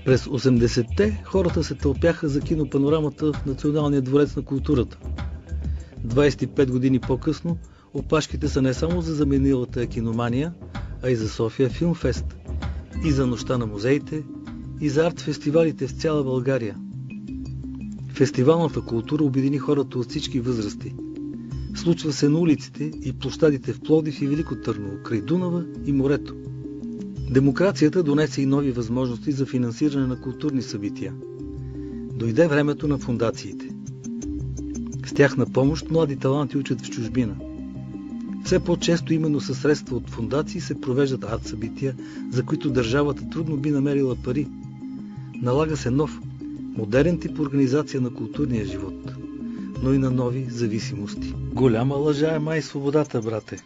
През 80-те хората се тълпяха за кинопанорамата в Националния дворец на културата. 25 години по-късно опашките са не само за заменилата киномания, а и за София Филмфест, и за Нощта на музеите, и за арт-фестивалите в цяла България. Фестивалната култура обедини хората от всички възрасти. Случва се на улиците и площадите в Пловдив и Велико Търново, край Дунава и морето. Демокрацията донесе и нови възможности за финансиране на културни събития. Дойде времето на фондациите. С тяхна помощ млади таланти учат в чужбина. Все по-често именно със средства от фондации се провеждат арт-събития, за които държавата трудно би намерила пари. Налага се нов, модерен тип организация на културния живот, но и на нови зависимости. Голяма лъжа е май свободата, брате.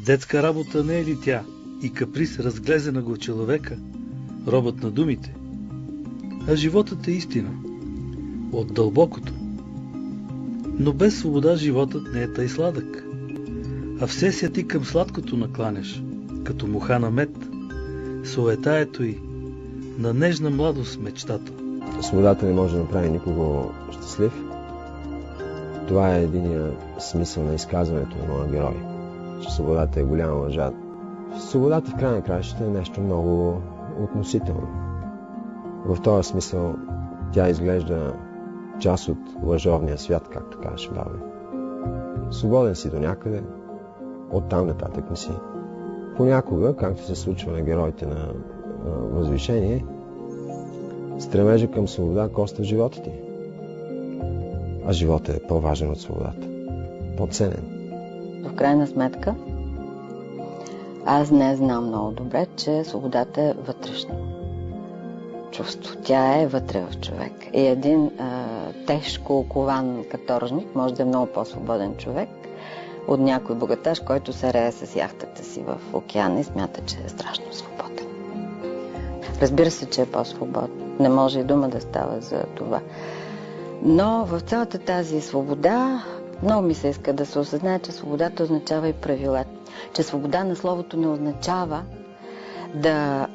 Детска работа не е ли тя и каприз разглезена го човека, робът на думите? А животът е истина, от дълбокото. Но без свобода животът не е тъй сладък. А все ся ти към сладкото накланяш, като муха на мед. Суета ето и на нежна младост мечтата. Свободата не може да направи никого щастлив. Това е единия смисъл на изказването на моя герой, че свободата е голяма лъжа. Свободата в края на краищата е нещо много относително. В този смисъл тя изглежда част от лъжовния свят, както казваше баба. Свободен си до някъде, оттам нататък не си. Понякога, както се случва на героите на възвишение, стремежа към свобода коства живота ти. А животът е по-важен от свободата. По-ценен. В крайна сметка, аз не знам много добре, че свободата е вътрешно чувство. Тя е вътре в човек. И един тежко окован каторжник може да е много по-свободен човек от някой богаташ, който се рее с яхтата си в океана и смята, че е страшно свободен. Разбира се, че е по-свободен. Не може и дума да става за това. Но в цялата тази свобода много ми се иска да се осъзнае, че свободата означава и правила. Че свобода на словото не означава да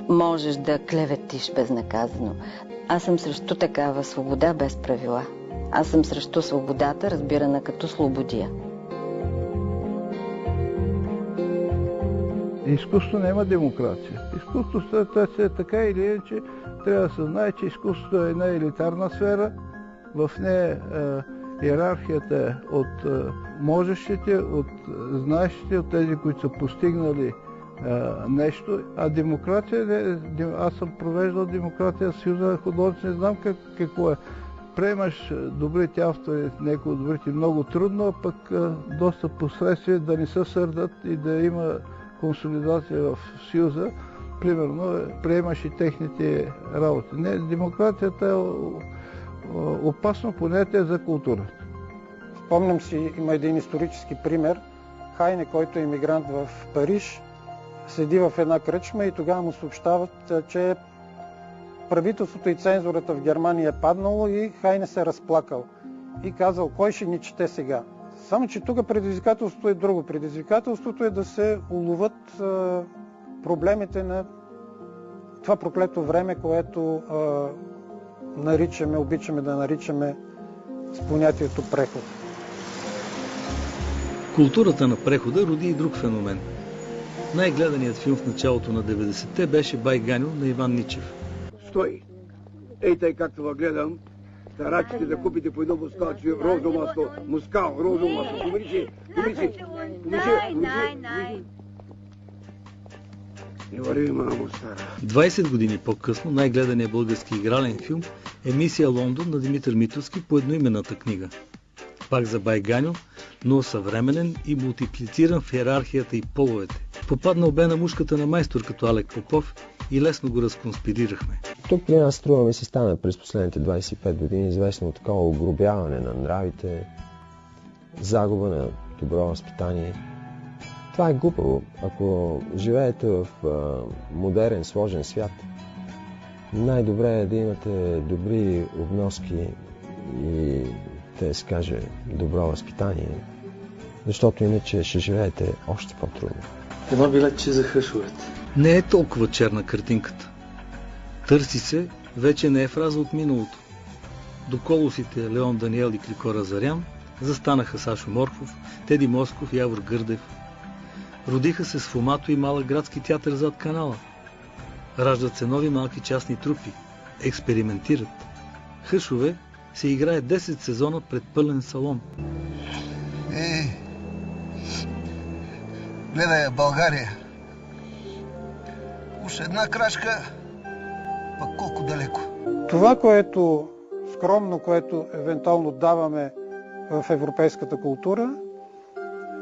можеш да клеветиш безнаказано. Аз съм срещу такава свобода без правила. Аз съм срещу свободата, разбирана като слободия. Изкуството няма демокрация. Изкуството е така или иначе, трябва да се знае, че изкуството е една елитарна сфера. В нея иерархията е от можещите, от знаещите, от тези, които са постигнали нещо. А демокрация, аз съм провеждал демокрация в Съюза на художници, не знам какво е. Приемаш добрите автори, някои от добрите много трудно, а пък доста последствия да не се сърдат и да има консолидация в Съюза. Примерно, приемаш и техните работи. Не, демокрацията е опасно понятие за културата. Спомням си, има един исторически пример. Хайне, който е имигрант в Париж, седи в една кръчма и тогава му съобщават, че правителството и цензурата в Германия е паднало и Хайне се е разплакал. И казал, кой ще ни чете сега? Само, че тук предизвикателството е друго. Предизвикателството е да се уловят проблемите на това проклето време, което обичаме да наричаме с понятието преход. Културата на прехода роди и друг феномен. Най-гледаният филм в началото на 90-те беше Бай Ганьо на Иван Ничев. Стой! Ей тъй както ва гледам, тарачите да купите по едно мускалче розово масло. Мускал, розово масло. Помиричи. Не върви, мамо, стара. 20 години по-късно най-гледаният български игрален филм е Мисия Лондон на Димитър Митовски по едноименната книга. Пак за Бай Ганьо, но съвременен и мултиплициран в иерархията и половете. Попаднал бе на мушката на майстор като Алек Попов и лесно го разконспирирахме. Тук при нас струва ми се стана през последните 25 години известно такова огробяване на нравите, загуба на добро възпитание. Това е глупаво. Ако живеете в модерен, сложен свят, най-добре е да имате добри обноски и да се каже добро възпитание, защото иначе ще живеете още по-трудно. Едно билетче за хъшовете. Не е толкова черна картинката. Търси се вече не е фраза от миналото. До колосите Леон Даниел и Клико Разарян застанаха Сашо Морков, Теди Москов и Явор Гърдев. Родиха се с Фомато и малък градски театър зад канала. Раждат се нови малки частни трупи. Експериментират. Хъшове се играе 10 сезона пред пълен салон. Гледай, България. Уж една крачка, пък колко далеко. Това, което скромно, което евентуално даваме в европейската култура,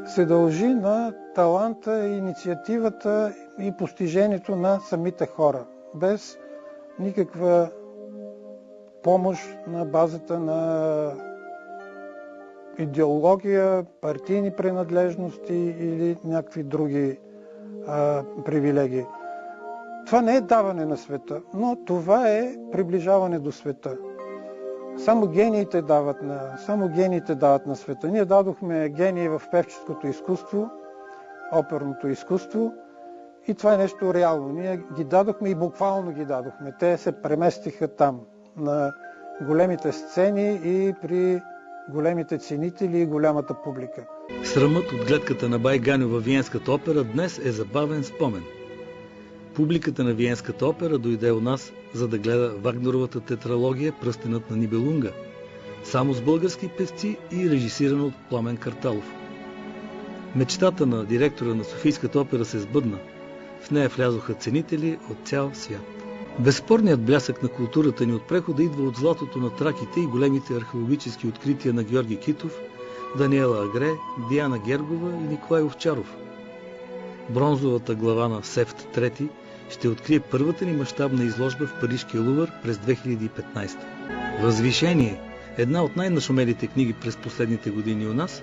се дължи на таланта, инициативата и постижението на самите хора, без никаква помощ на базата на идеология, партийни принадлежности или някакви други привилегии. Това не е даване на света, но това е приближаване до света. Само гениите дават на света. Ние дадохме гении в певческото изкуство, оперното изкуство и това е нещо реално. Ние ги дадохме и буквално ги дадохме. Те се преместиха там, на големите сцени и при големите ценители и голямата публика. Срамът от гледката на Бай Ганьо във Виенската опера днес е забавен спомен. Публиката на Виенската опера дойде у нас, за да гледа Вагнеровата тетралогия "Пръстенът на Нибелунга", само с български певци и режисирана от Пламен Карталов. Мечтата на директора на Софийската опера се сбъдна. В нея влязоха ценители от цял свят. Безспорният блясък на културата ни от прехода идва от златото на траките и големите археологически открития на Георги Китов, Даниела Агре, Диана Гергова и Николай Овчаров. Бронзовата глава на Сефт III ще открие първата ни мащабна изложба в Парижкия Лувър през 2015. Възвишение, една от най-нашумелите книги през последните години у нас,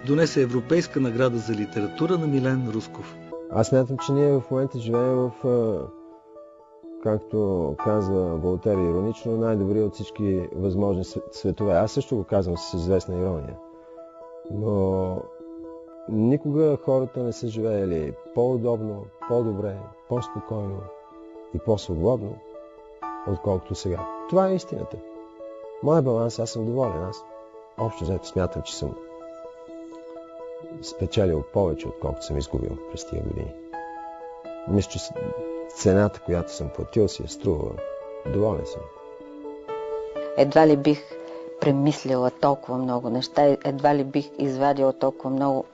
донесе Европейска награда за литература на Милен Русков. Аз смятам, че ние в момента живеем в, както казва Волтер иронично, най-добрия от всички възможни светове. Аз също го казвам с известна ирония. Но никога хората не са живеели по-удобно, по-добре, по-спокойно и по-свободно, отколкото сега. Това е истината. Моя баланс, аз съм доволен. Аз общо взето смятам, че съм спечелил повече, отколкото съм изгубил през тия години. Мисля, че цената, която съм платил, си е струвала. Доволен съм. Едва ли бих премислила толкова много неща, едва ли бих извадила толкова много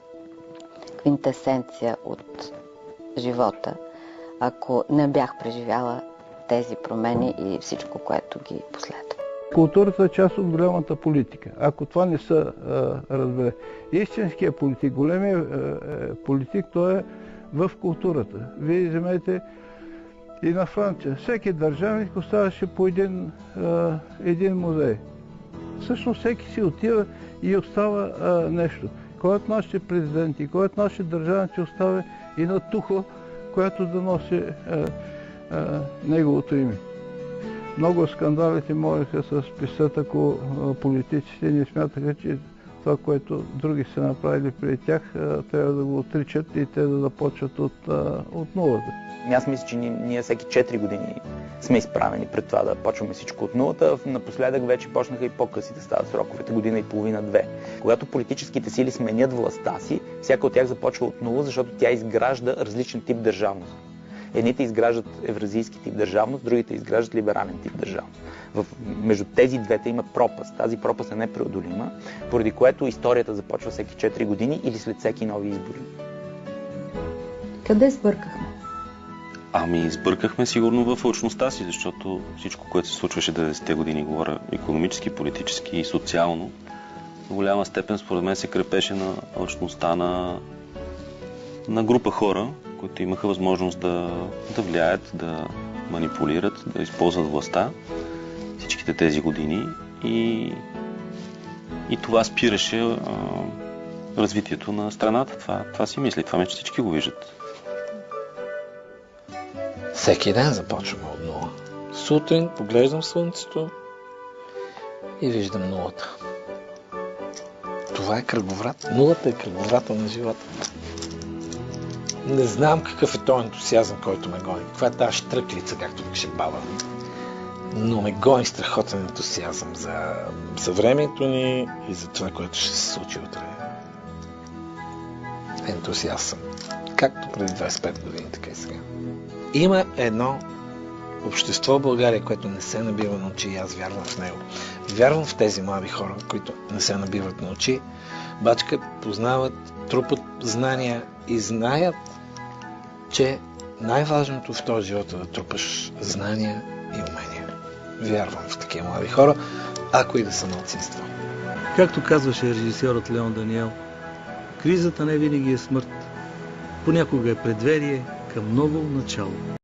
квинтесенция от живота, ако не бях преживяла тези промени и всичко, което ги последва. Културата е част от голямата политика. Ако това не се разбере. Истинският политик, големият политик, той е в културата. Вие вземете и на Франция. Всеки държавник оставаше по един музей. Всъщност всеки си отива и остава нещо. Кой от нашите президенти, кой от нашите държавници оставя и на тухла, която да носи неговото име. Много скандалите можеха с писат, ако политиците не смятаха, че това, което други са направили преди тях, трябва да го отричат и те да започват от нулата. Аз мисля, че ние всеки 4 години сме изправени пред това да почваме всичко от нулата. Напоследък вече почнаха и по-къси да стават сроковете, година и половина-две. Когато политическите сили сменят властта си, всяка от тях започва от нула, защото тя изгражда различен тип държавност. Едните изграждат евразийски тип държавност, другите изграждат либерален тип държавност. Между тези двете има пропаст. Тази пропаст е непреодолима, поради което историята започва всеки 4 години или след всеки нови избори. Къде сбъркахме? Сбъркахме сигурно в алчността си, защото всичко, което се случваше 90-те години, говоря икономически, политически и социално, в голяма степен според мен се крепеше на алчността на група хора, които имаха възможност да влияят, да манипулират, да използват властта всичките тези години и това спираше развитието на страната. Това си мисли, това вече всички го виждат. Всеки ден започваме от нула. Сутрин поглеждам слънцето и виждам нулата. Това е кръговрат. Нулата е кръговрата на живота. Не знам какъв е този ентусиазъм, който ме гони. Каква е тази штръклица, както беше баба ми. но ме гони страхотен ентусиазъм за времето ни и за това, което ще се случи утре. Ентусиаст съм. Както преди 25 години, така и сега. Има едно общество в България, което не се набива на очи и аз вярвам в него. Вярвам в тези млади хора, които не се набиват на очи, бачкат, познават, трупат знания и знаят, че най-важното в този живот е да трупаш знания и умения. Вярвам в такива млади хора, ако и да са малцинство. Както казваше режисьорът Леон Даниел, кризата не винаги е смърт. Понякога е предверие към ново начало.